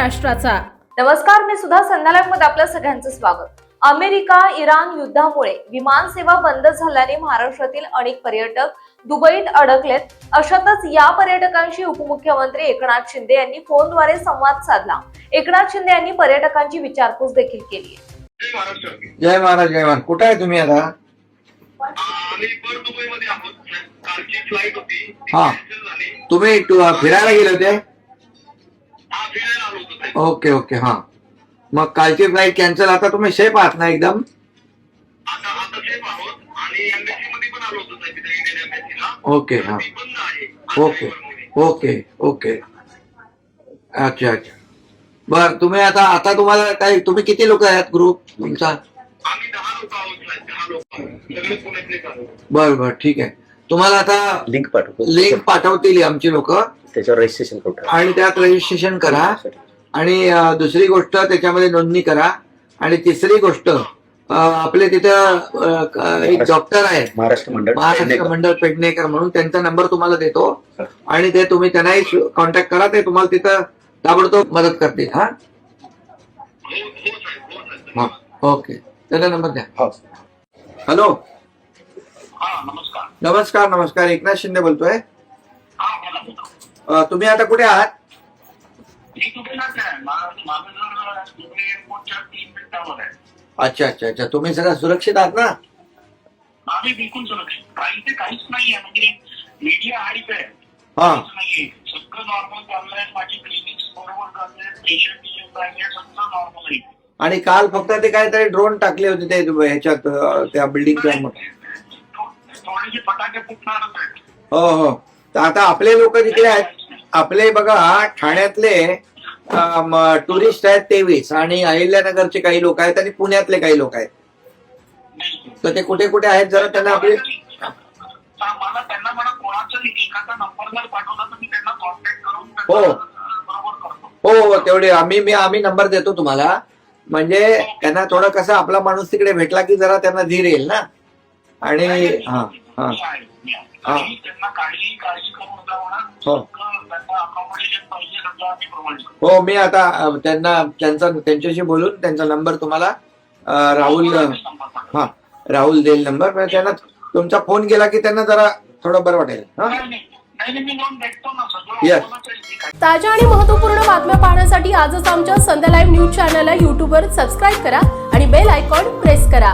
राष्ट्राचा। नमस्कार, मी सुद्धा संध्या लाईव्ह मध्ये आपल्या सगळ्यांचं स्वागत। अमेरिका इराण युद्धामुळे विमान सेवा बंद झाल्याने महाराष्ट्रातील अनेक पर्यटक दुबईत अडकलेत। अशातच या पर्यटकांशी उपमुख्यमंत्री एकनाथ शिंदे यांनी फोनद्वारे संवाद साधला। एकनाथ शिंदे यांनी पर्यटकांची विचारपूस देखील केली। जय महाराज, जय महाराज। कुठे आहे तुम्ही आता? दुबईमध्ये आहोत। कालची फ्लाईट होती, हा, तुम्ही फिरायला गेले होते? फिरायला आलो होतो। ओके ओके, हा। मग कालची फ्लाईट कॅन्सल, आता तुम्ही सेफ आहात ना एकदम? आता सेफ आहोत आणि एम्बेसी मध्ये पण आलो होतो इंडियन एम्बेसीला। ओके, हा, ती बंद आहे। ओके ओके ओके, अच्छा अच्छा। बर, तुम्ही आता तुम्हाला काय, तुम्ही किती लोक आहेत ग्रुप तुमचा? आम्ही 10 लोक आहोत, 10 लोक सगळे पुण्यातलेच आहोत। बर बर, ठीक आहे। तुम्हाला आता लिंक पाठवतील आमची लोक, त्याच्यावर रजिस्ट्रेशन करा आणि त्यात रजिस्ट्रेशन करा। आणि दुसरी गोष्ट, त्याच्यामध्ये नोंदणी करा। आणि तिसरी गोष्ट, आपले तिथं एक डॉक्टर आहे महाराष्ट्र मंडळ पेडणेकर म्हणून, त्यांचा नंबर तुम्हाला देतो आणि ते तुम्ही त्यांनाही कॉन्टॅक्ट करा, ते तुम्हाला तिथं ताबडतोब मदत करतील। हा, ओके, त्याचा नंबर द्या। हॅलो, नमस्कार। नमस्कार नमस्कार, एकनाथ शिंदे बोलतोय। तुम्ही आता कुठे आहात? अच्छा अच्छा अच्छा, तुम्ही सगळं सुरक्षित आहात ना? आम्ही बिलकुल सुरक्षित, काहीच नाहीये, म्हणजे मीडिया हाईप आहे। हा, सगळं नॉर्मल चाललंय, माझी क्लिनिक्स बरोबर चाललंय, पेशंट सगळं नॉर्मल आहे। आणि काल फक्त ते काहीतरी ड्रोन टाकले होते ते ह्याच्यात, त्या बिल्डिंगच्या थोडेसे फटाके फुटणारच आहेत। हो हो, तर आता आपले लोक तिकडे आहेत। आपले बघा, ठाण्यातले टुरिस्ट आहेत 23, आणि अहिल्यानगरचे काही लोक आहेत, आणि पुण्यातले काही लोक आहेत। तर ते कुठे कुठे आहेत जरा त्यांना आपले मला त्यांना म्हणा, कोणाचा एखादा नंबर जर पाठवला तर मी त्यांना कॉन्टॅक्ट करून हो बरोबर करतो। हो, तेवढे आम्ही नंबर देतो तुम्हाला, म्हणजे त्यांना थोडं कसं, आपला माणूस तिकडे भेटला की जरा त्यांना धीर येईल ना। आणि हा हा हा, त्यांना काहीही काळजी करू नका म्हणा, हो त्यांना अकोमोडेशन पाहिजे सगळं आम्ही प्रोव्हाइड करतो। हो, मी आता त्यांच्याशी बोलून त्यांचा नंबर तुम्हाला राहुल देईल नंबर, म्हणजे त्यांना तुमचा फोन गेला की त्यांना जरा थोडं बरं वाटेल। ताज्या आणि महत्त्वपूर्ण बातम्या पाहण्यासाठी आजच आमच्या संध्या लाईव्ह न्यूज चॅनलला YouTube वर सबस्क्राईब करा आणि बेल आयकॉन प्रेस करा।